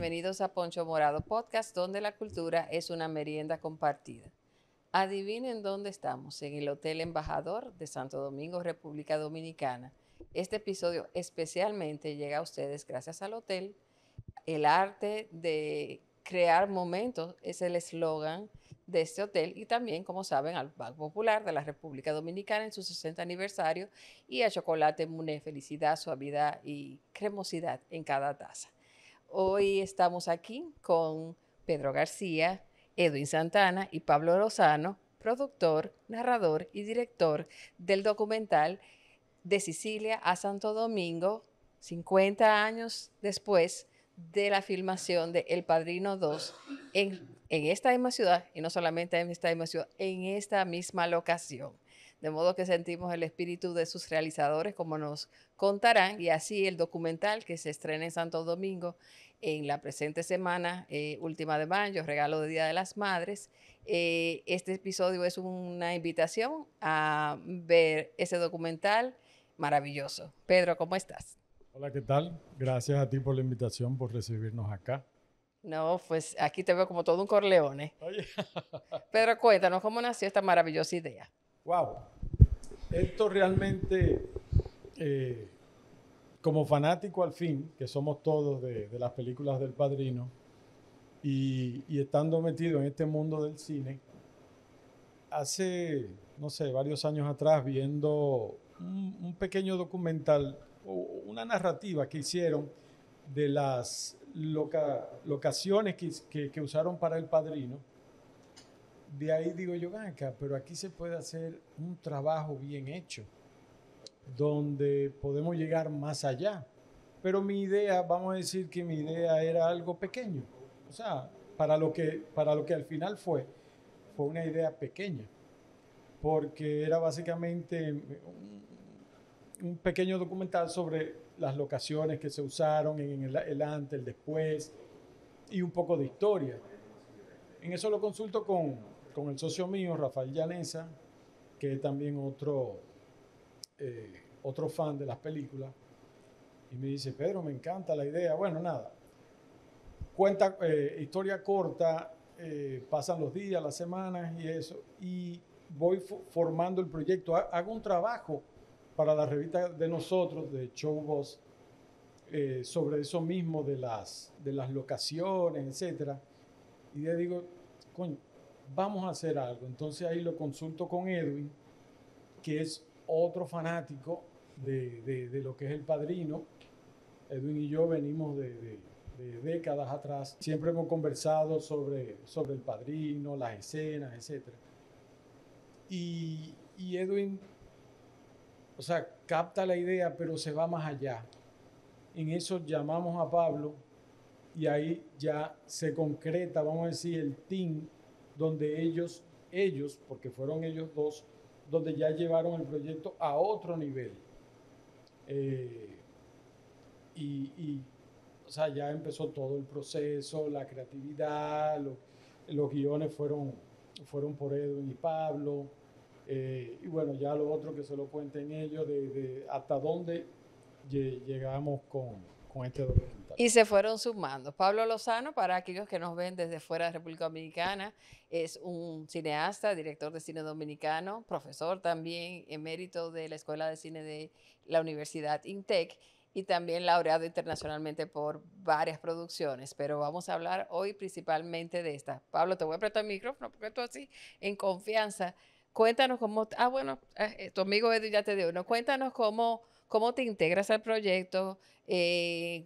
Bienvenidos a Poncho Morado Podcast, donde la cultura es una merienda compartida. Adivinen dónde estamos, en el Hotel Embajador de Santo Domingo, República Dominicana. Este episodio especialmente llega a ustedes gracias al hotel. El arte de crear momentos es el eslogan de este hotel y también, como saben, al Banco Popular de la República Dominicana en su 60 aniversario y a Chocolate Muné, felicidad, suavidad y cremosidad en cada taza. Hoy estamos aquí con Pedro García, Edwin Santana y Pablo Lozano, productor, narrador y director del documental De Sicilia a Santo Domingo, 50 años después de la filmación de El Padrino 2 en esta misma ciudad, y no solamente en esta misma ciudad, en esta misma locación. De modo que sentimos el espíritu de sus realizadores, como nos contarán, y así el documental que se estrena en Santo Domingo en la presente semana, última de mayo, regalo de Día de las Madres. Este episodio es una invitación a ver ese documental maravilloso. Pedro, ¿cómo estás? Hola, ¿qué tal? Gracias a ti por la invitación, por recibirnos acá. No, pues aquí te veo como todo un Corleone. Oye, Pedro, cuéntanos cómo nació esta maravillosa idea. wow. Esto realmente, eh, como fanático al fin, que somos todos de las películas del Padrino, y estando metido en este mundo del cine, hace, no sé, varios años atrás, viendo un pequeño documental, o una narrativa que hicieron de las locaciones que usaron para El Padrino. De ahí digo yo, acá, pero aquí se puede hacer un trabajo bien hecho, donde podemos llegar más allá. Pero mi idea, vamos a decir que mi idea era algo pequeño. O sea, para lo que al final fue una idea pequeña, porque era básicamente un pequeño documental sobre las locaciones que se usaron en el antes, el después, y un poco de historia. En eso lo consulto con el socio mío, Rafael Llanesa, que es también otro fan de las películas, y me dice, Pedro, me encanta la idea. Bueno, nada, cuenta, historia corta, pasan los días, las semanas y eso, y voy formando el proyecto. Hago un trabajo para la revista de nosotros, de Showboss, sobre eso mismo de las locaciones, etcétera. Y le digo, coño, vamos a hacer algo. Entonces ahí lo consulto con Edwin, que es otro fanático de lo que es El Padrino. Edwin y yo venimos de décadas atrás. Siempre hemos conversado sobre El Padrino, las escenas, etcétera. Y Edwin, o sea, capta la idea, pero se va más allá. En eso llamamos a Pablo y ahí ya se concreta, vamos a decir, el team donde ellos, porque fueron ellos dos, donde ya llevaron el proyecto a otro nivel. Eh, y, o sea, ya empezó todo el proceso, la creatividad, los guiones fueron por Edwin y Pablo. Y bueno, ya lo otro que se lo cuenten ellos de hasta dónde llegamos con este documental. Y se fueron sumando. Pablo Lozano, para aquellos que nos ven desde fuera de República Dominicana, es un cineasta, director de cine dominicano, profesor también emérito de la Escuela de Cine de la Universidad INTEC y también laureado internacionalmente por varias producciones. Pero vamos a hablar hoy principalmente de esta. Pablo, te voy a prestar el micrófono porque tú así, en confianza. Cuéntanos cómo, bueno, tu amigo Edu ya te dio, ¿no? Cuéntanos cómo te integras al proyecto,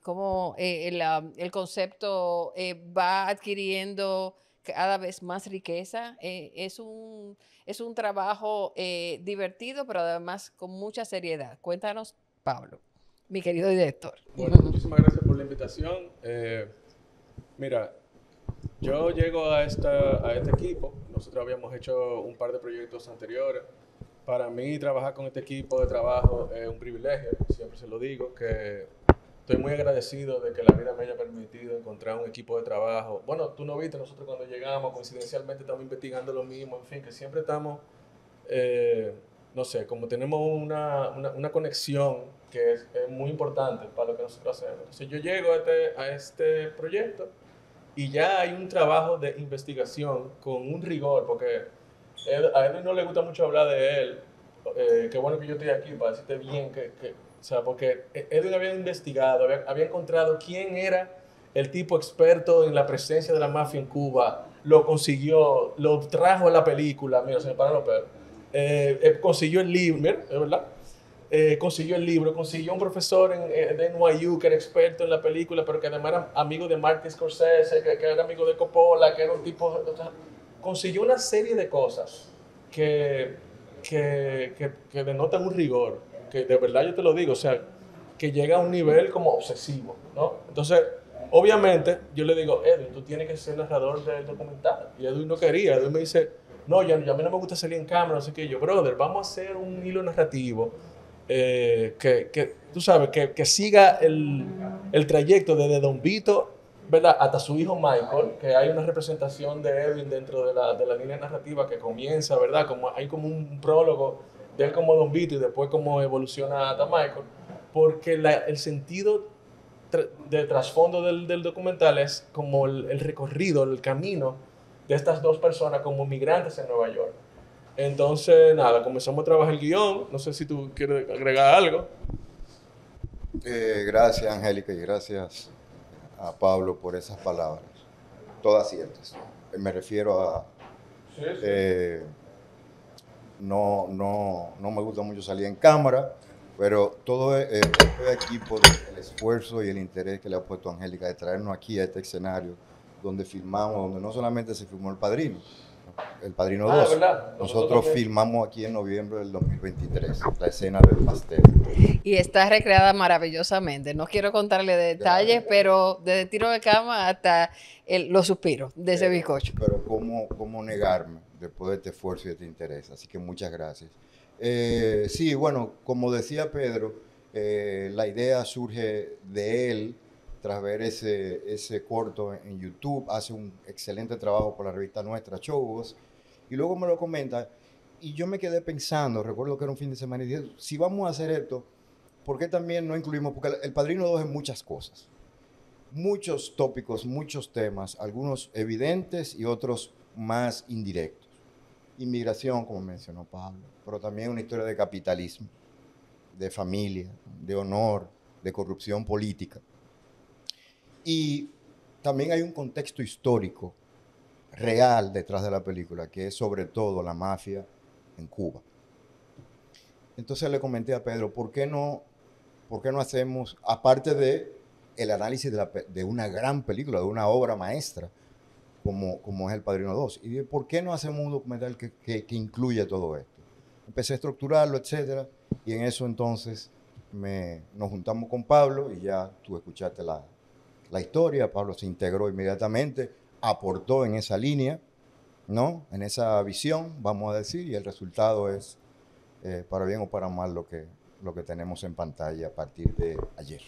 cómo el concepto va adquiriendo cada vez más riqueza. Es un trabajo divertido, pero además con mucha seriedad. Cuéntanos, Pablo, mi querido director. Bueno, muchísimas gracias por la invitación. Mira, yo llego a este equipo. Nosotros habíamos hecho un par de proyectos anteriores. Para mí, trabajar con este equipo de trabajo es un privilegio. Siempre se lo digo, que estoy muy agradecido de que la vida me haya permitido encontrar un equipo de trabajo. Bueno, tú no viste, nosotros cuando llegamos, coincidencialmente estamos investigando lo mismo. En fin, que siempre estamos, no sé, como tenemos una conexión que es muy importante para lo que nosotros hacemos. Entonces yo llego a este proyecto y ya hay un trabajo de investigación con un rigor, porque a Edwin no le gusta mucho hablar de él. Qué bueno que yo estoy aquí para decirte bien o sea, porque Edwin había investigado, había encontrado quién era el tipo experto en la presencia de la mafia en Cuba, lo consiguió, lo trajo a la película, mira, se me paran los pelos, consiguió el libro, mira, es verdad, consiguió el libro, consiguió un profesor de NYU que era experto en la película, pero que además era amigo de Martin Scorsese, que era amigo de Coppola, que era un tipo, o sea, consiguió una serie de cosas que denotan un rigor, que de verdad yo te lo digo, o sea, que llega a un nivel como obsesivo, ¿no? Entonces, obviamente, yo le digo, Edwin, tú tienes que ser narrador del documental. Y Edwin no quería. Edwin me dice, no, a mí no me gusta salir en cámara, así que yo, brother, vamos a hacer un hilo narrativo tú sabes, que siga el trayecto desde Don Vito, ¿verdad?, hasta su hijo Michael, que hay una representación de Edwin dentro de la línea narrativa que comienza, ¿verdad? Hay como un prólogo de él como Don Vito y después cómo evoluciona hasta Michael, porque el sentido de trasfondo del documental es como el recorrido, el camino de estas dos personas como migrantes en Nueva York. Entonces, nada, comenzamos a trabajar el guión. No sé si tú quieres agregar algo. Gracias, Angélica, y gracias a Pablo por esas palabras. Todas ciertas. Me refiero a... Sí, sí. No me gusta mucho salir en cámara, pero todo estoy aquí por el esfuerzo y el interés que le ha puesto Angélica de traernos aquí a este escenario donde filmamos, donde no solamente se filmó El Padrino 2. ¿Verdad? Nosotros filmamos aquí en noviembre del 2023, la escena del pastel. Y está recreada maravillosamente. No quiero contarle detalles, pero desde tiro de cama hasta los suspiros de ese bizcocho. Pero ¿cómo negarme después de este esfuerzo y de este interés? Así que muchas gracias. Sí, bueno, como decía Pedro, la idea surge de él tras ver ese corto en YouTube. Hace un excelente trabajo por la revista nuestra, Showboss, y luego me lo comenta, y yo me quedé pensando, recuerdo que era un fin de semana, y dije, si vamos a hacer esto, ¿por qué también no incluimos? Porque El Padrino 2 es muchas cosas, muchos tópicos, muchos temas, algunos evidentes y otros más indirectos. Inmigración, como mencionó Pablo, pero también una historia de capitalismo, de familia, de honor, de corrupción política. Y también hay un contexto histórico real detrás de la película, que es sobre todo la mafia en Cuba. Entonces le comenté a Pedro, ¿por qué no hacemos, aparte de el análisis de una gran película, de una obra maestra, como es El Padrino 2, y dije, ¿por qué no hacemos un documental que incluya todo esto? Empecé a estructurarlo, etcétera, y en eso entonces nos juntamos con Pablo, y ya tú escuchaste la historia. Pablo se integró inmediatamente, aportó en esa línea, ¿no?, en esa visión, vamos a decir, y el resultado es, para bien o para mal, lo que tenemos en pantalla a partir de ayer.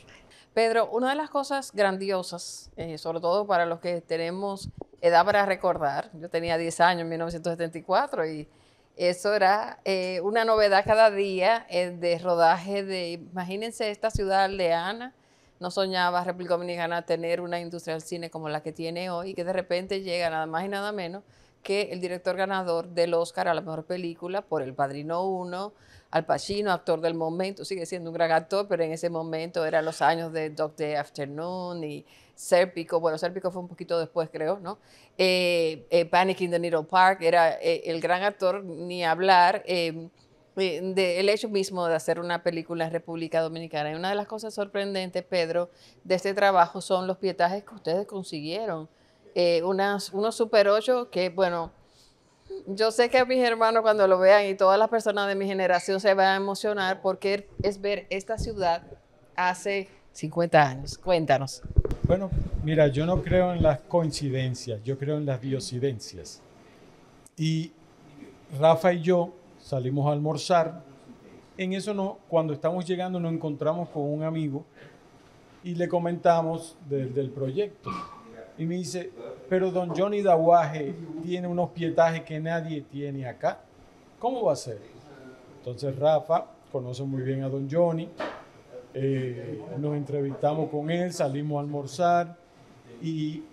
Pedro, una de las cosas grandiosas, sobre todo para los que tenemos edad para recordar, yo tenía 10 años en 1974 y eso era una novedad cada día de rodaje imagínense esta ciudad aldeana. No soñaba República Dominicana tener una industria del cine como la que tiene hoy, y que de repente llega nada más y nada menos que el director ganador del Oscar a la mejor película por El Padrino 1, Al Pacino, actor del momento, sigue siendo un gran actor, pero en ese momento eran los años de Dog Day Afternoon y Sérpico. Bueno, Sérpico fue un poquito después, creo, ¿no? Panic in the Needle Park, era el gran actor, ni hablar. El hecho mismo de hacer una película en República Dominicana. Y una de las cosas sorprendentes, Pedro, de este trabajo son los pietajes que ustedes consiguieron. Unos Super 8 que, bueno, yo sé que mis hermanos cuando lo vean y todas las personas de mi generación se van a emocionar porque es ver esta ciudad hace 50 años. Cuéntanos. Bueno, mira, yo no creo en las coincidencias, yo creo en las diosidencias. Y Rafa y yo salimos a almorzar. En eso cuando estamos llegando nos encontramos con un amigo y le comentamos del proyecto. Y me dice, pero don Johnny Dawaje tiene unos pietajes que nadie tiene acá. ¿Cómo va a ser? Entonces Rafa conoce muy bien a don Johnny nos entrevistamos con él, salimos a almorzar y,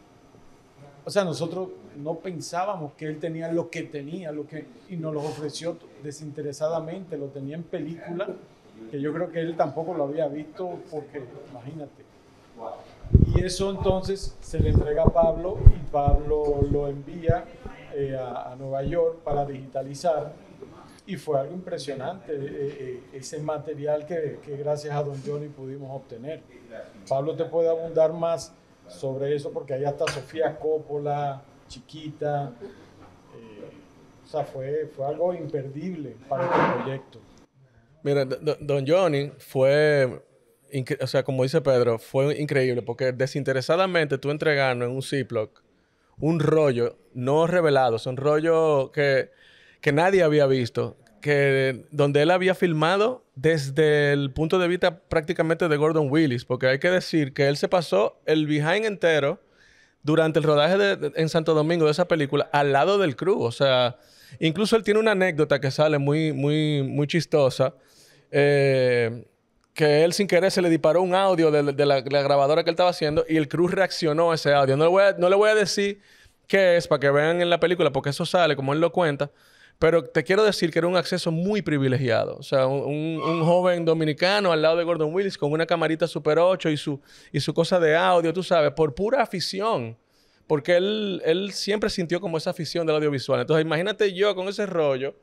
o sea, nosotros no pensábamos que él tenía lo que tenía, y nos lo ofreció desinteresadamente, lo tenía en película, que yo creo que él tampoco lo había visto porque, imagínate. Y eso entonces se le entrega a Pablo y Pablo lo envía a Nueva York para digitalizar y fue algo impresionante ese material que gracias a Don Johnny pudimos obtener. Pablo te puede abundar más sobre eso porque ahí está Sofía Coppola, chiquita, o sea, fue algo imperdible para este proyecto. Mira, Don Johnny fue, o sea, como dice Pedro, fue increíble porque desinteresadamente tú entregarnos en un Ziploc un rollo no revelado, son rollos que nadie había visto, donde él había filmado desde el punto de vista prácticamente de Gordon Willis, porque hay que decir que él se pasó el behind entero durante el rodaje en Santo Domingo de esa película al lado del crew, o sea, incluso él tiene una anécdota que sale muy chistosa, que él sin querer se le disparó un audio de la grabadora que él estaba haciendo y el crew reaccionó a ese audio. No le voy a decir qué es para que vean en la película porque eso sale como él lo cuenta, pero te quiero decir que era un acceso muy privilegiado. O sea, un joven dominicano al lado de Gordon Willis con una camarita Super 8 y su cosa de audio, tú sabes, por pura afición. Porque él siempre sintió como esa afición del audiovisual. Entonces, imagínate yo con ese rollo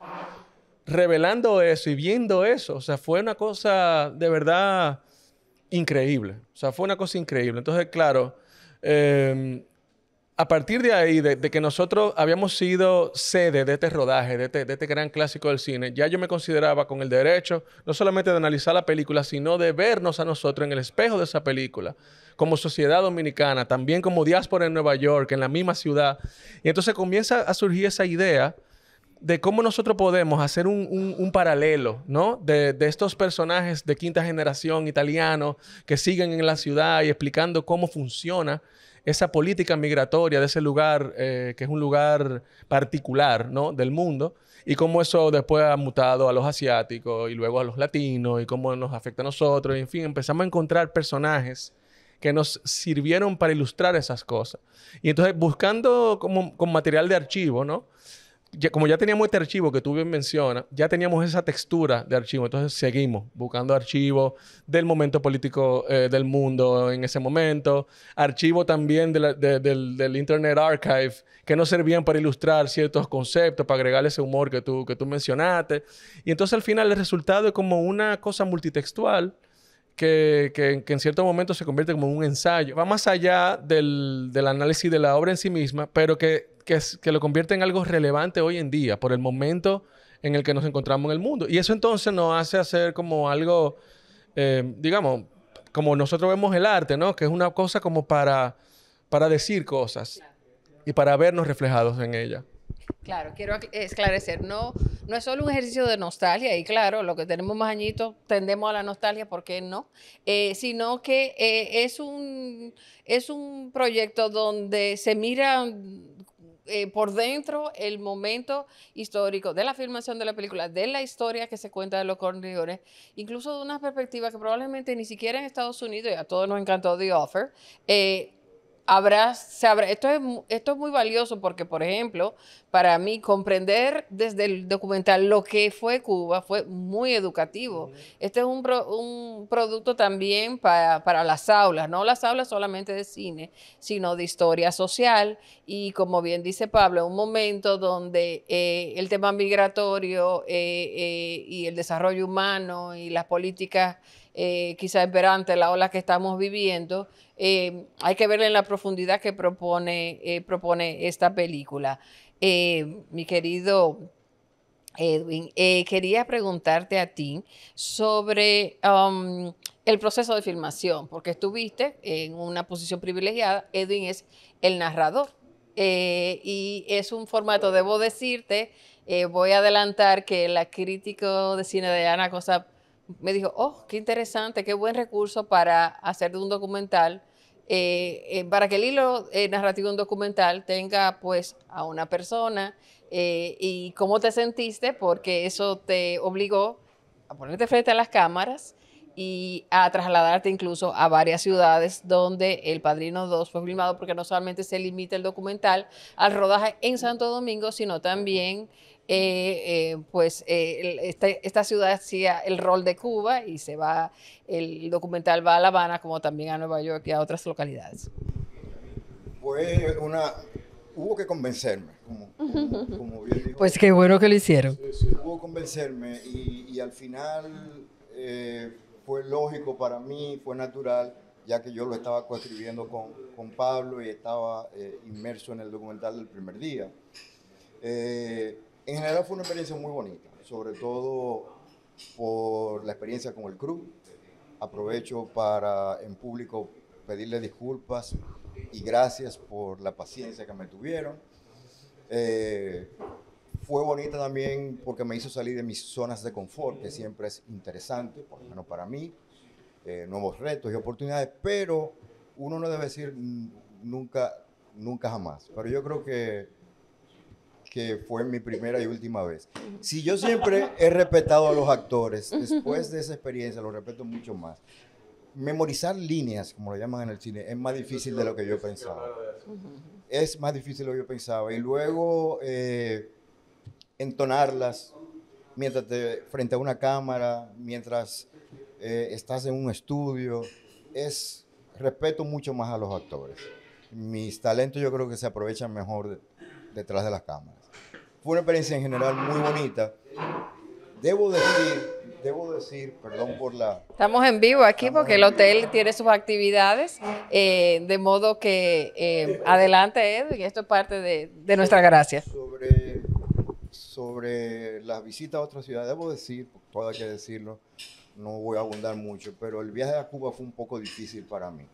revelando eso y viendo eso. O sea, fue una cosa de verdad increíble. O sea, fue una cosa increíble. Entonces, claro, a partir de ahí, de que nosotros habíamos sido sede de este rodaje, de este gran clásico del cine, ya yo me consideraba con el derecho no solamente de analizar la película, sino de vernos a nosotros en el espejo de esa película, como sociedad dominicana, también como diáspora en Nueva York, en la misma ciudad. Y entonces comienza a surgir esa idea de cómo nosotros podemos hacer un paralelo, ¿no? De estos personajes de quinta generación italianos que siguen en la ciudad y explicando cómo funciona esa política migratoria de ese lugar, que es un lugar particular, ¿no? Del mundo, y cómo eso después ha mutado a los asiáticos y luego a los latinos y cómo nos afecta a nosotros. Y, en fin, empezamos a encontrar personajes que nos sirvieron para ilustrar esas cosas. Y entonces, buscando con material de archivo, ¿no? Como ya teníamos este archivo que tú bien mencionas, ya teníamos esa textura de archivo. Entonces seguimos buscando archivos del momento político del mundo en ese momento. Archivos también del Internet Archive que nos servían para ilustrar ciertos conceptos, para agregarle ese humor que tú mencionaste. Y entonces al final el resultado es como una cosa multitextual que en cierto momento se convierte como un ensayo. Va más allá del análisis de la obra en sí misma, pero que lo convierte en algo relevante hoy en día por el momento en el que nos encontramos en el mundo. Y eso entonces nos hace hacer como algo, digamos, como nosotros vemos el arte, ¿no? Que es una cosa como para decir cosas y para vernos reflejados en ella. Claro, quiero esclarecer, no es solo un ejercicio de nostalgia, y claro, lo que tenemos más añitos tendemos a la nostalgia, ¿por qué no? Sino que es un proyecto donde se mira por dentro el momento histórico de la filmación de la película, de la historia que se cuenta de los corredores, incluso de una perspectiva que probablemente ni siquiera en Estados Unidos, y a todos nos encantó The Offer, esto es muy valioso porque, por ejemplo, para mí comprender desde el documental lo que fue Cuba fue muy educativo. Este es un producto también para las aulas, no las aulas solamente de cine, sino de historia social y, como bien dice Pablo, un momento donde el tema migratorio y el desarrollo humano y las políticas quizá esperante la ola que estamos viviendo, hay que verla en la profundidad que propone esta película. Mi querido Edwin, quería preguntarte a ti sobre el proceso de filmación, porque estuviste en una posición privilegiada. Edwin es el narrador y es un formato, debo decirte, voy a adelantar que la crítico de cine de Ana Cosa me dijo, oh, qué interesante, qué buen recurso para hacer de un documental, para que el hilo narrativo de un documental tenga pues a una persona, y cómo te sentiste, porque eso te obligó a ponerte frente a las cámaras y a trasladarte incluso a varias ciudades donde El Padrino 2 fue filmado, porque no solamente se limita el documental al rodaje en Santo Domingo, sino también esta ciudad hacía el rol de Cuba y el documental va a La Habana, como también a Nueva York y a otras localidades. Hubo que convencerme, como bien dijo. Pues qué bueno que lo hicieron. Hubo que convencerme y al final fue lógico para mí, fue natural, ya que yo lo estaba coescribiendo con Pablo y estaba inmerso en el documental del primer día. En general fue una experiencia muy bonita, sobre todo por la experiencia con el crew. Aprovecho para en público pedirle disculpas y gracias por la paciencia que me tuvieron. Fue bonita también porque me hizo salir de mis zonas de confort, que siempre es interesante, por lo menos para mí, nuevos retos y oportunidades, pero uno no debe decir nunca jamás. Pero yo creo que fue mi primera y última vez. Si yo siempre he respetado a los actores, después de esa experiencia lo respeto mucho más. Memorizar líneas, como lo llaman en el cine, es más difícil de lo que yo pensaba. Es más difícil de lo que yo pensaba. Y luego entonarlas mientras frente a una cámara, mientras estás en un estudio, respeto mucho más a los actores. Mis talentos yo creo que se aprovechan mejor detrás de las cámaras. Fue una experiencia en general muy bonita. Debo decir, perdón por la... Estamos en vivo aquí porque el hotel tiene sus actividades, de modo que adelante, Edwin, esto es parte de nuestra gracia. Sobre las visitas a otras ciudades, debo decir, todo hay que decirlo, no voy a abundar mucho, pero el viaje a Cuba fue un poco difícil para mí.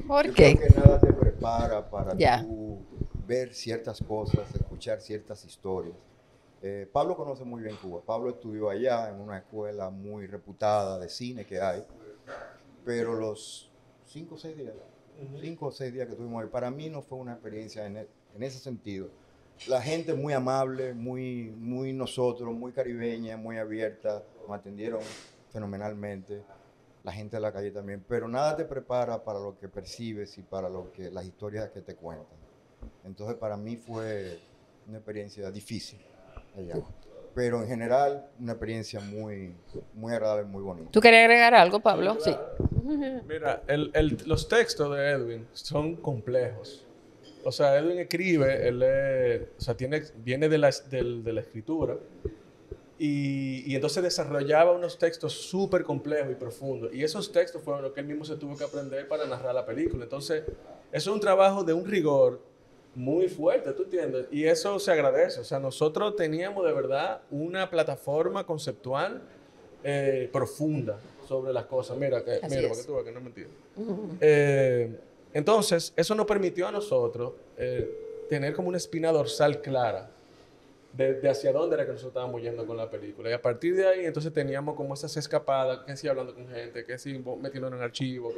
¿Por qué? Creo que nada te prepara para tú ver ciertas cosas, escuchar ciertas historias. Pablo conoce muy bien Cuba. Pablo estudió allá en una escuela muy reputada de cine que hay, pero los 5 o 6 días que tuvimos ahí, para mí no fue una experiencia en ese sentido. La gente muy amable, muy nosotros, muy caribeña, muy abierta, nos atendieron fenomenalmente. La gente de la calle también, pero nada te prepara para lo que percibes y para las historias que te cuentan. Entonces para mí fue una experiencia difícil allá, pero en general una experiencia muy agradable, muy bonita. ¿Tú querías agregar algo, Pablo? Sí. Mira, los textos de Edwin son complejos. O sea, Edwin escribe, viene de la escritura. Y entonces desarrollaba unos textos súper complejos y profundos. Y esos textos fueron lo que él mismo se tuvo que aprender para narrar la película. Entonces, eso es un trabajo de un rigor muy fuerte, ¿tú entiendes? Y eso se agradece. O sea, nosotros teníamos de verdad una plataforma conceptual profunda sobre las cosas. Mira, para que tú veas que no es mentira. Entonces, eso nos permitió a nosotros tener como una espina dorsal clara de hacia dónde era que nosotros estábamos yendo con la película. Y a partir de ahí, entonces teníamos como esas escapadas, que sí hablando con gente, que sí metiéndonos en archivo,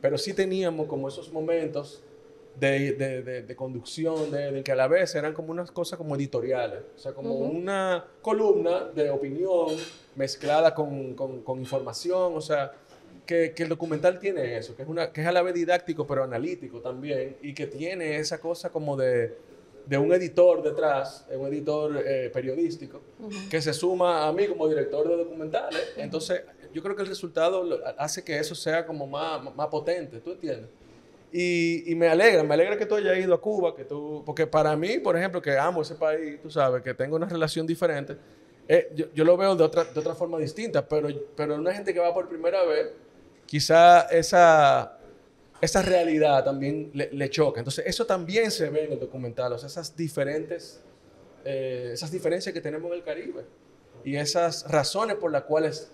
pero sí teníamos como esos momentos de conducción, de que a la vez eran como unas cosas como editoriales, o sea, como una columna de opinión mezclada con información, o sea, que el documental tiene eso, que es a la vez didáctico pero analítico también, y que tiene esa cosa como de un editor detrás, un editor periodístico, que se suma a mí como director de documentales. Entonces, yo creo que el resultado hace que eso sea como más potente, ¿tú entiendes? Y me alegra que tú hayas ido a Cuba, porque para mí, por ejemplo, que amo ese país, tú sabes, que tengo una relación diferente, yo lo veo de otra forma distinta, pero una gente que va por primera vez, quizá esa realidad también le choca. Entonces, eso también se ve en el documental, o sea, esas diferencias que tenemos en el Caribe y esas razones por las cuales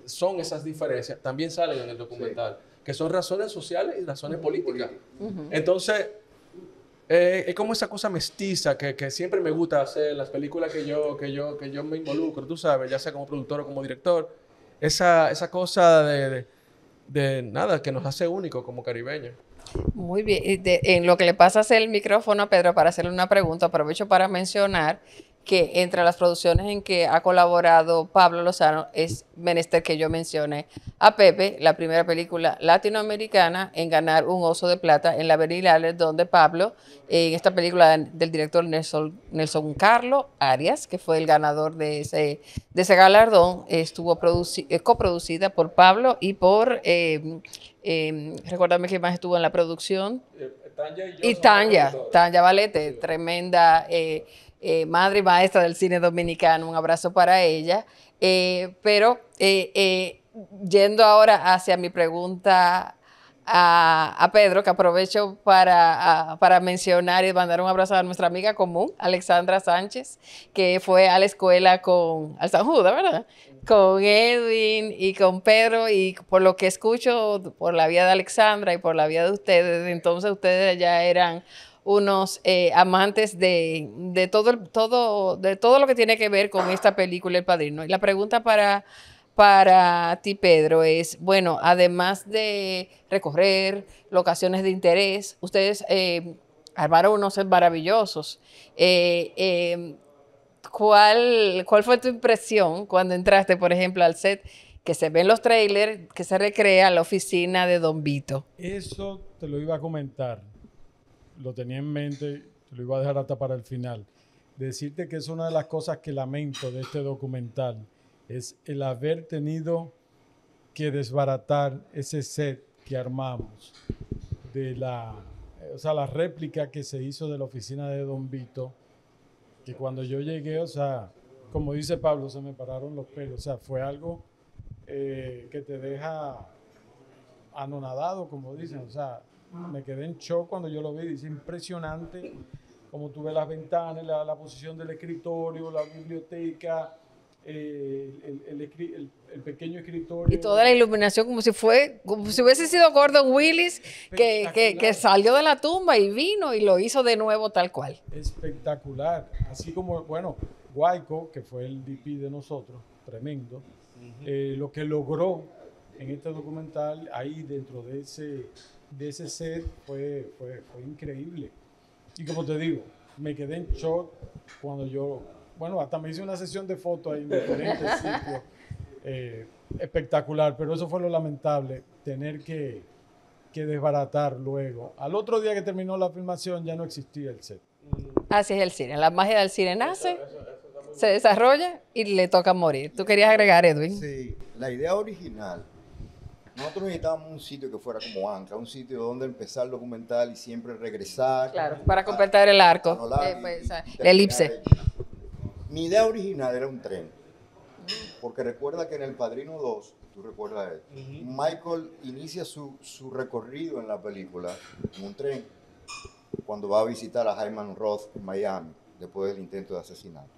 son esas diferencias también salen en el documental, que son razones sociales y razones políticas. Entonces, es como esa cosa mestiza que siempre me gusta hacer en las películas que yo me involucro, tú sabes, ya sea como productor o como director, esa cosa de nada, que nos hace únicos como caribeños. Muy bien. En lo que le pasas el micrófono a Pedro para hacerle una pregunta, aprovecho para mencionar que entre las producciones en que ha colaborado Pablo Lozano es menester que yo mencione a Pepe, la primera película latinoamericana en ganar un Oso de Plata en la Berlinale, donde Pablo, en esta película del director Nelson Carlos Arias, que fue el ganador de ese galardón, estuvo coproducida por Pablo y por, recuérdame quién más estuvo en la producción. Tanya Valete, tremenda madre y maestra del cine dominicano, un abrazo para ella. Pero yendo ahora hacia mi pregunta a Pedro, que aprovecho para mencionar y mandar un abrazo a nuestra amiga común, Alexandra Sánchez, que fue a la escuela al San Judas, ¿verdad? Con Edwin y con Pedro, y por lo que escucho, por la vía de Alexandra y por la vía de ustedes, entonces ustedes ya eran unos amantes de todo lo que tiene que ver con esta película El Padrino. Y la pregunta para ti, Pedro, es, bueno, además de recorrer locaciones de interés, ustedes armaron unos sets maravillosos. ¿Cuál fue tu impresión cuando entraste, por ejemplo, al set que se ve en los trailers, que se recrea la oficina de Don Vito? Eso te lo iba a comentar. Lo tenía en mente, te lo iba a dejar hasta para el final. Decirte que es una de las cosas que lamento de este documental, es el haber tenido que desbaratar ese set que armamos de la réplica que se hizo de la oficina de Don Vito, que cuando yo llegué, o sea, como dice Pablo, se me pararon los pelos, o sea, fue algo que te deja anonadado, como dicen, o sea, me quedé en shock cuando yo lo vi. Es impresionante como tú ves las ventanas, la posición del escritorio, la biblioteca, el pequeño escritorio. Y toda la iluminación como si hubiese sido Gordon Willis que salió de la tumba y vino y lo hizo de nuevo tal cual. Espectacular. Así como, bueno, Guayco, que fue el DP de nosotros, tremendo, lo que logró en este documental ahí dentro de ese set fue increíble. Y como te digo, me quedé en shock cuando hasta me hice una sesión de fotos ahí en diferentes sitios. Espectacular, pero eso fue lo lamentable, tener que desbaratar luego. Al otro día que terminó la filmación ya no existía el set. Así es el cine, la magia del cine nace, se desarrolla y le toca morir. ¿Tú querías agregar, Edwin? Sí, la idea original. Nosotros necesitábamos un sitio que fuera como ancla, un sitio donde empezar el documental y siempre regresar. Claro, para completar el arco, la elipse. Mi idea original era un tren, porque recuerda que en El Padrino 2, tú recuerdas él, Michael inicia su recorrido en la película en un tren, cuando va a visitar a Hyman Roth en Miami, después del intento de asesinato.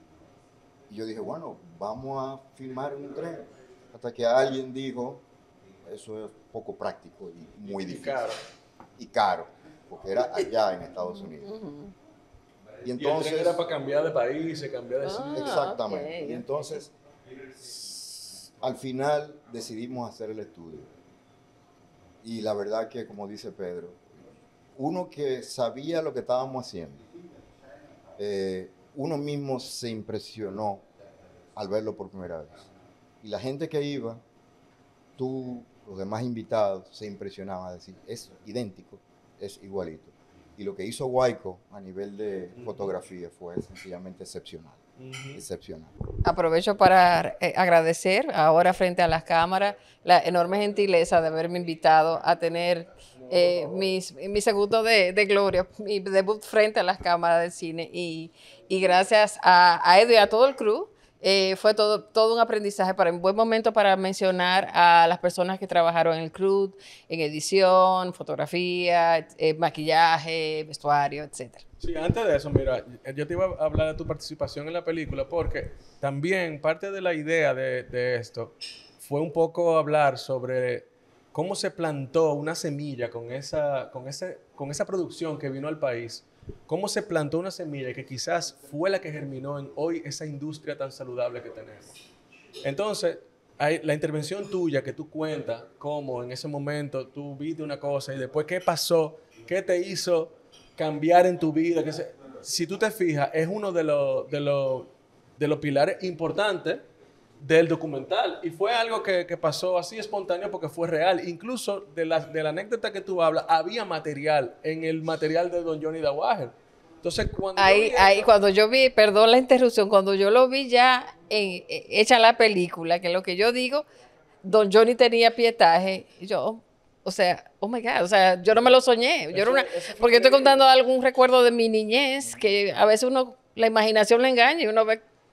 Y yo dije, bueno, vamos a filmar en un tren, hasta que alguien dijo, eso es poco práctico y muy difícil. Y caro, porque era allá en Estados Unidos. Y entonces el tren era para cambiar de país, cambiar de sitio. Exactamente. Okay. Y entonces, al final decidimos hacer el estudio. Y la verdad que, como dice Pedro, uno que sabía lo que estábamos haciendo, uno mismo se impresionó al verlo por primera vez. Y la gente que iba, tú, los demás invitados, se impresionaban a decir, es idéntico, es igualito. Y lo que hizo Guayco a nivel de fotografía fue sencillamente excepcional. Excepcional. Aprovecho para agradecer ahora frente a las cámaras la enorme gentileza de haberme invitado a tener mi segundo de gloria, mi debut frente a las cámaras del cine. Y gracias a Edu y a todo el crew. Fue todo un aprendizaje, un buen momento para mencionar a las personas que trabajaron en el crew, en edición, fotografía, maquillaje, vestuario, etc. Sí, antes de eso, mira, yo te iba a hablar de tu participación en la película porque también parte de la idea de esto fue un poco hablar sobre cómo se plantó una semilla con esa producción que vino al país. Cómo se plantó una semilla que quizás fue la que germinó en hoy esa industria tan saludable que tenemos. Entonces, la intervención tuya que tú cuentas, cómo en ese momento tú viste una cosa y después qué pasó, qué te hizo cambiar en tu vida, si tú te fijas, es uno de los pilares importantes del documental. Y fue algo que pasó así espontáneo porque fue real. Incluso de la anécdota que tú hablas, había material en el material de Don Johnny Dawager. Entonces, cuando yo vi, perdón la interrupción, cuando yo lo vi ya hecha la película, que lo que yo digo, Don Johnny tenía pietaje, y yo, o sea, oh my God, o sea, yo no me lo soñé. Porque yo estoy contando algún recuerdo de mi niñez, que a veces la imaginación le engaña y uno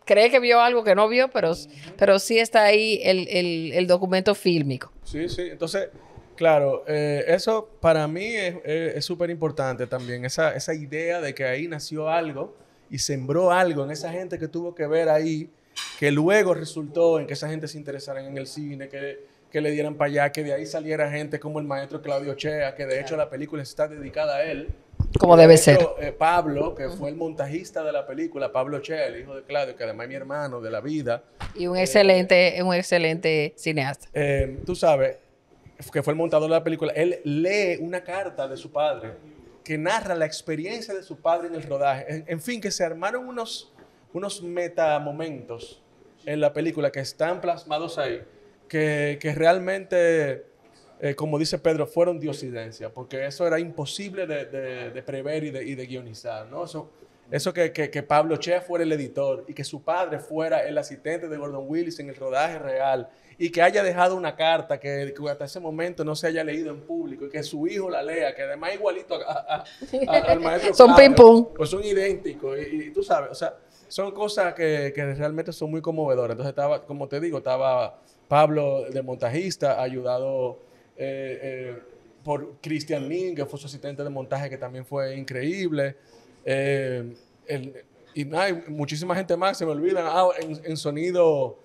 cree que vio algo que no vio, pero sí está ahí el documento fílmico. Sí, sí. Entonces, claro, eso para mí es súper importante también, esa idea de que ahí nació algo y sembró algo en esa gente que tuvo que ver ahí, que luego resultó en que esa gente se interesara en el cine, que le dieran para allá, que de ahí saliera gente como el maestro Claudio Chea, que de hecho la película está dedicada a él. Como debe ser. Pablo, que fue el montajista de la película, Pablo Chea, el hijo de Claudio, que además es mi hermano de la vida. Y un excelente cineasta. Tú sabes, que fue el montador de la película, él lee una carta de su padre que narra la experiencia de su padre en el rodaje. En fin, que se armaron unos metamomentos en la película que están plasmados ahí, que realmente, como dice Pedro, fueron diosidencia, porque eso era imposible de prever y de guionizar, ¿no? Eso que Pablo Chea fuera el editor y que su padre fuera el asistente de Gordon Willis en el rodaje real y que haya dejado una carta que hasta ese momento no se haya leído en público y que su hijo la lea, que además igualito al maestro son Claudio, ping pong. pues son idénticos y tú sabes, o sea, son cosas que realmente son muy conmovedoras. Entonces estaba, como te digo, estaba Pablo de montajista, ayudado por Christian Lin, que fue su asistente de montaje, que también fue increíble. Y muchísima gente más, se me olvidan. En sonido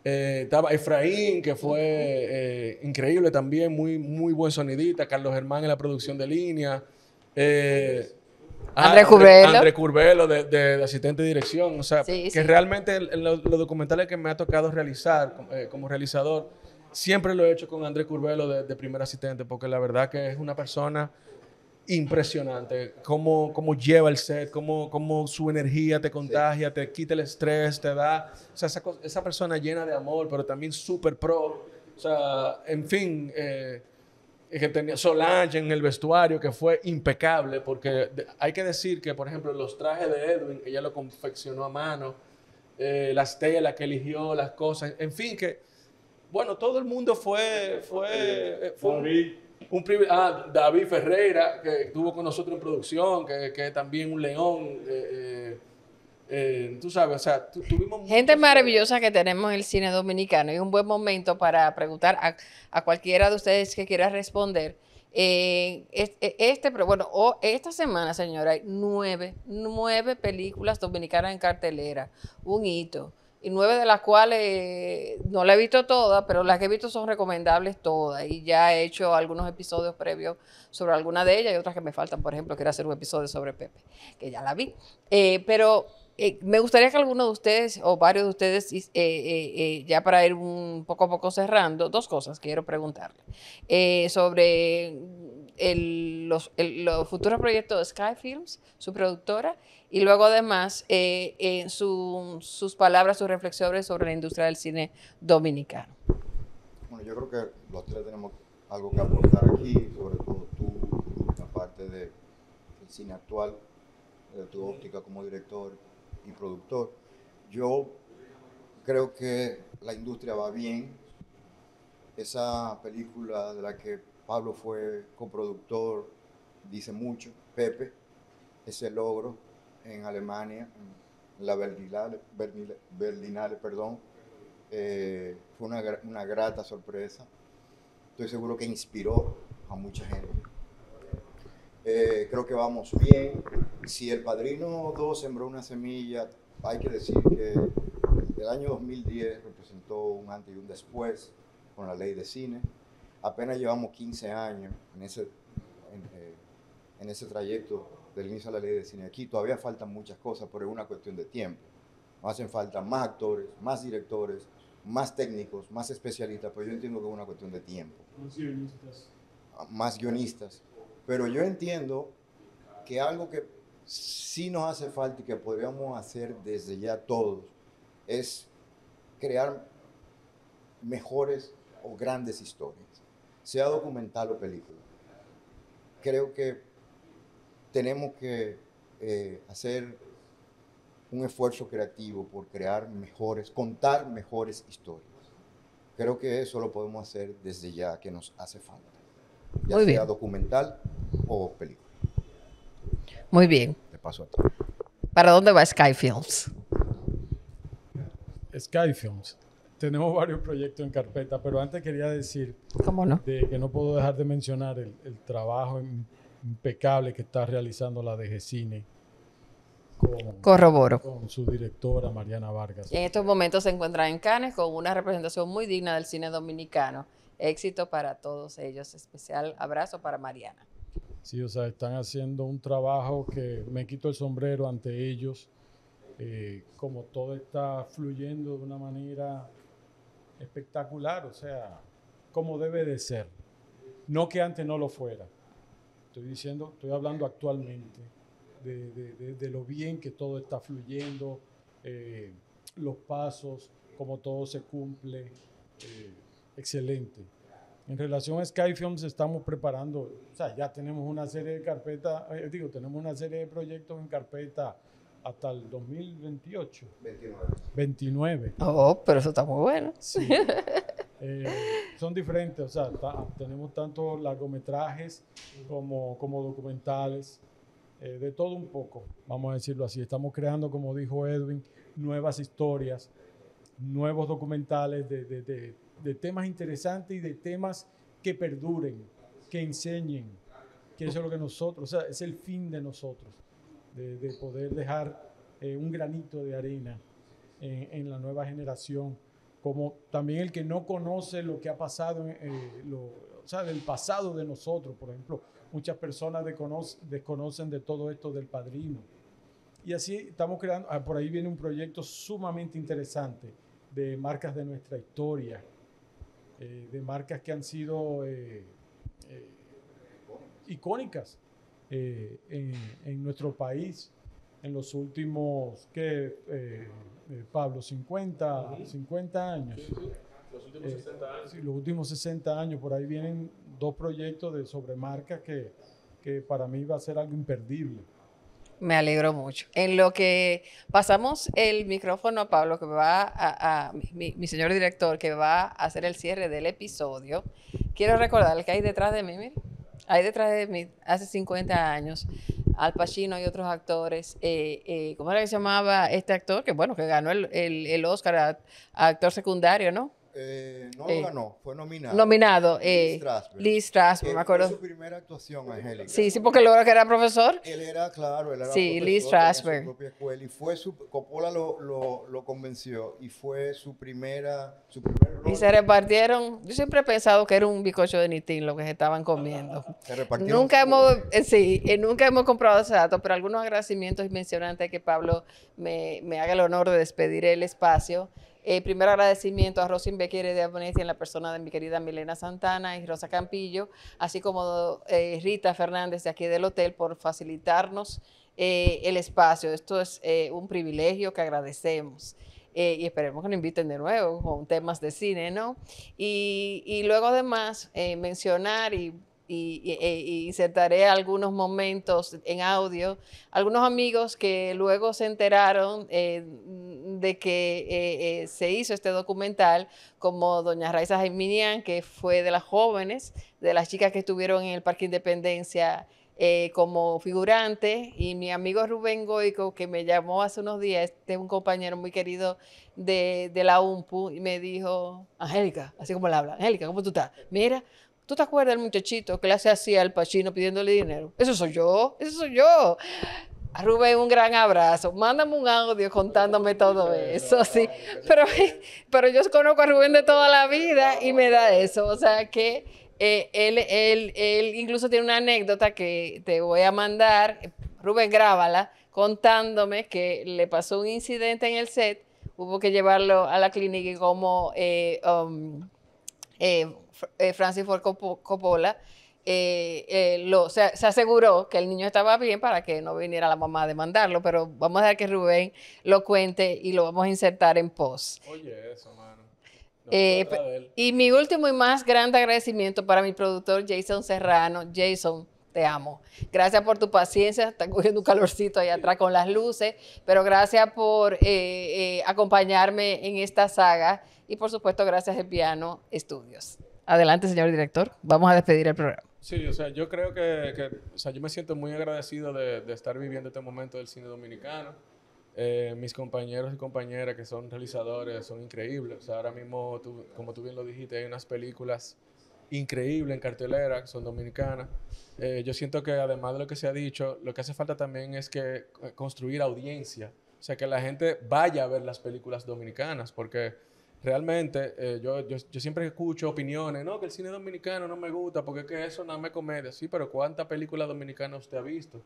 estaba Efraín, que fue increíble también, muy, muy buen sonidista. Carlos Germán en la producción de línea. André Curvelo de asistente de dirección. O sea, sí. Realmente los documentales que me ha tocado realizar como realizador, siempre lo he hecho con André Curvelo de primer asistente, porque la verdad que es una persona impresionante. Cómo lleva el set, cómo su energía te contagia, sí, te quita el estrés, te da... O sea, esa persona llena de amor, pero también súper pro. O sea, en fin... que tenía Solange en el vestuario, que fue impecable, porque hay que decir que, por ejemplo, los trajes de Edwin, ella lo confeccionó a mano, las telas que eligió, las cosas, en fin, que, bueno, todo el mundo fue un privilegio. David Ferreira, que estuvo con nosotros en producción, que también un león, tú sabes, o sea, tuvimos gente maravillosa que tenemos en el cine dominicano. Y un buen momento para preguntar a cualquiera de ustedes que quiera responder. Pero bueno, esta semana, señora, hay nueve películas dominicanas en cartelera. Un hito. Y 9 de las cuales no la he visto todas, pero las que he visto son recomendables todas. Y ya he hecho algunos episodios previos sobre alguna de ellas y otras que me faltan. Por ejemplo, quiero hacer un episodio sobre Pepe, que ya la vi. Pero me gustaría que alguno de ustedes o varios de ustedes, ya para ir poco a poco cerrando, dos cosas quiero preguntarle. Sobre los futuros proyectos de Sky Films, su productora, y luego además sus palabras, sus reflexiones sobre la industria del cine dominicano. Bueno, yo creo que los tres tenemos algo que aportar aquí, sobre todo tú, aparte del cine actual, de tu óptica como director y productor. Yo creo que la industria va bien. Esa película de la que Pablo fue coproductor dice mucho. Pepe, ese logro en Alemania, en la Berlinale, fue una grata sorpresa. Estoy seguro que inspiró a mucha gente. Creo que vamos bien. Si El Padrino 2 sembró una semilla, hay que decir que el año 2010 representó un antes y un después con la ley de cine. Apenas llevamos 15 años en ese trayecto del inicio de la ley de cine. Aquí todavía faltan muchas cosas, pero es una cuestión de tiempo. Nos hacen falta más actores, más directores, más técnicos, más especialistas, pero yo entiendo que es una cuestión de tiempo. Más guionistas. Pero yo entiendo que algo que sí nos hace falta y que podríamos hacer desde ya todos es crear mejores o grandes historias, sea documental o película. Creo que tenemos que hacer un esfuerzo creativo por crear mejores, contar mejores historias. Creo que eso lo podemos hacer desde ya, que nos hace falta, ya Muy sea bien. documental o película. Muy bien. Te paso a ti. ¿Para dónde va Sky Films? Sky Films. Tenemos varios proyectos en carpeta, pero antes quería decir ¿Cómo no? que no puedo dejar de mencionar el trabajo impecable que está realizando la DG Cine Corroboro. con su directora Mariana Vargas. Y en estos momentos se encuentra en Cannes con una representación muy digna del cine dominicano. Éxito para todos ellos. Especial abrazo para Mariana. Sí, o sea, están haciendo un trabajo que me quito el sombrero ante ellos. Como todo está fluyendo de una manera espectacular, o sea, como debe de ser. No que antes no lo fuera. Estoy hablando actualmente de lo bien que todo está fluyendo, los pasos, cómo todo se cumple. Excelente. En relación a Sky Films estamos preparando, o sea, ya tenemos una serie de carpetas, tenemos una serie de proyectos en carpeta hasta el 2028. 29. Oh, pero eso está muy bueno. Sí. Son diferentes, o sea, tenemos tanto largometrajes como documentales, de todo un poco, vamos a decirlo así. Estamos creando, como dijo Edwin, nuevas historias, nuevos documentales de temas interesantes y de temas que perduren, que enseñen, que eso es lo que nosotros, o sea, es el fin de nosotros, de poder dejar un granito de arena en la nueva generación, como también el que no conoce lo que ha pasado, o sea, del pasado de nosotros. Por ejemplo, muchas personas desconocen de todo esto del Padrino. Y así estamos creando, por ahí viene un proyecto sumamente interesante de marcas de nuestra historia, de marcas que han sido icónicas en nuestro país en los últimos, Pablo, 50 años. Los últimos 60 años. Sí, los últimos 60 años. Por ahí vienen dos proyectos sobre marcas que para mí va a ser algo imperdible. Me alegro mucho. En lo que pasamos el micrófono a Pablo, que va mi señor director, que va a hacer el cierre del episodio, quiero recordarle que hay detrás de mí, mire, hay detrás de mí, hace 50 años, Al Pacino y otros actores. ¿Cómo era que se llamaba este actor? Que bueno, que ganó el Oscar a actor secundario, ¿no? No lo ganó, fue nominado. Nominado. Lee Strasberg. Lee Strasberg, me acuerdo. Fue su primera actuación, Angélica. Sí, porque luego que era profesor. Él era, claro, él era Sí, profesor, Lee tenía Strasberg. su propia escuela, y Coppola lo convenció, y fue su primer rol. Y se repartieron. Yo siempre he pensado que era un bizcocho de Nitín lo que se estaban comiendo. Se repartieron Nunca todo. nunca hemos comprado ese dato, pero algunos agradecimientos y menciono antes que Pablo me haga el honor de despedir el espacio. Primero agradecimiento a Rosin Becker de Abonetti en la persona de mi querida Milena Santana y Rosa Campillo, así como Rita Fernández de aquí del hotel por facilitarnos el espacio. Esto es un privilegio que agradecemos. Y esperemos que nos inviten de nuevo con temas de cine, ¿no? Y luego además mencionar y insertaré algunos momentos en audio, algunos amigos que luego se enteraron de que se hizo este documental, como doña Raiza Jaiminian, que fue de las jóvenes, de las chicas que estuvieron en el Parque Independencia como figurante, y mi amigo Rubén Goico, que me llamó hace unos días, este es un compañero muy querido de la UMPU, y me dijo, Angélica, así como le habla, Angélica, ¿cómo tú estás? Mira, ¿tú te acuerdas del muchachito que le hace así al Pacino pidiéndole dinero? Eso soy yo, eso soy yo. A Rubén, un gran abrazo. Mándame un audio contándome todo eso, sí. Pero yo conozco a Rubén de toda la vida y me da eso. O sea que él incluso tiene una anécdota que te voy a mandar. Rubén, grábala, contándome que le pasó un incidente en el set. Hubo que llevarlo a la clínica y como Francis Ford Coppola se aseguró que el niño estaba bien para que no viniera la mamá a demandarlo, pero vamos a dejar que Rubén lo cuente y lo vamos a insertar en post. Oye, eso, mano. No, Y mi último y más grande agradecimiento para mi productor Jason Serrano. Jason, te amo. Gracias por tu paciencia, está cogiendo un calorcito ahí atrás con las luces, pero gracias por acompañarme en esta saga y por supuesto gracias a Piano Studios. Adelante, señor director, vamos a despedir el programa. Sí, o sea, yo creo o sea, yo me siento muy agradecido de estar viviendo este momento del cine dominicano. Mis compañeros y compañeras que son realizadores son increíbles. O sea, ahora mismo, como tú bien lo dijiste, hay unas películas increíbles en cartelera que son dominicanas. Yo siento que además de lo que se ha dicho, lo que hace falta también es que construir audiencia. O sea, que la gente vaya a ver las películas dominicanas, porque realmente yo siempre escucho opiniones, no, que el cine dominicano no me gusta porque es que eso no me comedia. Sí, pero ¿cuántas películas dominicanas usted ha visto?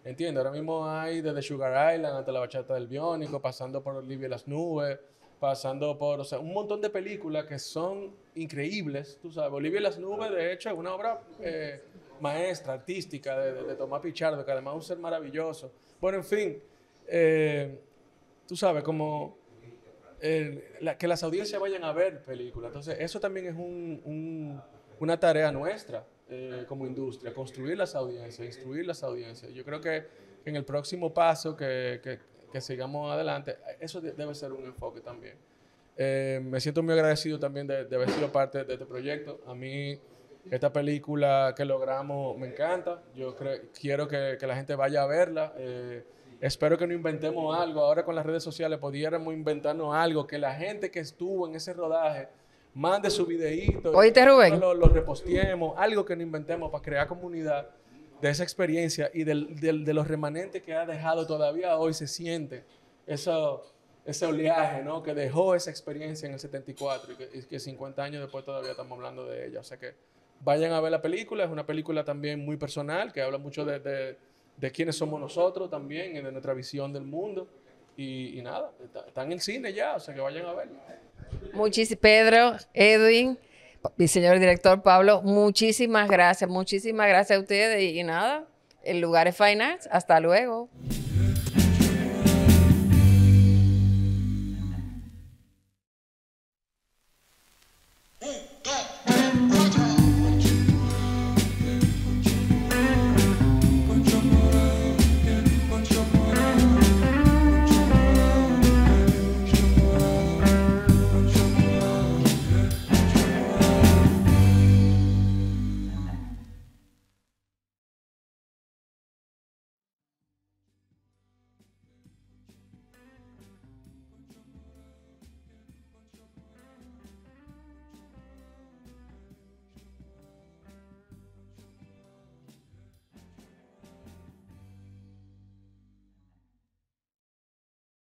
¿Entiende? Ahora mismo hay desde Sugar Island hasta La Bachata del Biónico, pasando por Olivia y las Nubes, pasando por, o sea, un montón de películas que son increíbles, tú sabes. Olivia y las Nubes, de hecho, es una obra maestra, artística de Tomás Pichardo, que además es un ser maravilloso. Bueno, en fin, tú sabes, como que las audiencias vayan a ver películas. Entonces, eso también es una tarea nuestra como industria, construir las audiencias, instruir las audiencias. Yo creo que en el próximo paso que sigamos adelante, eso debe ser un enfoque también. Me siento muy agradecido también de haber sido parte de este proyecto. A mí, esta película que logramos me encanta. Yo quiero que la gente vaya a verla. Espero que no inventemos algo. Ahora con las redes sociales pudiéramos inventarnos algo, que la gente que estuvo en ese rodaje mande su videíto. ¿Oíste, Rubén? Lo reposteemos, algo que no inventemos para crear comunidad de esa experiencia y de los remanentes que ha dejado todavía hoy se siente ese oleaje, ¿no? Que dejó esa experiencia en el 74 y que 50 años después todavía estamos hablando de ella. O sea que vayan a ver la película. Es una película también muy personal que habla mucho de quiénes somos nosotros también, de nuestra visión del mundo. Y nada, está en el cine ya, o sea que vayan a verlo. Pedro, Edwin, mi señor director Pablo, muchísimas gracias a ustedes y nada, el lugar es Fine Arts. Hasta luego.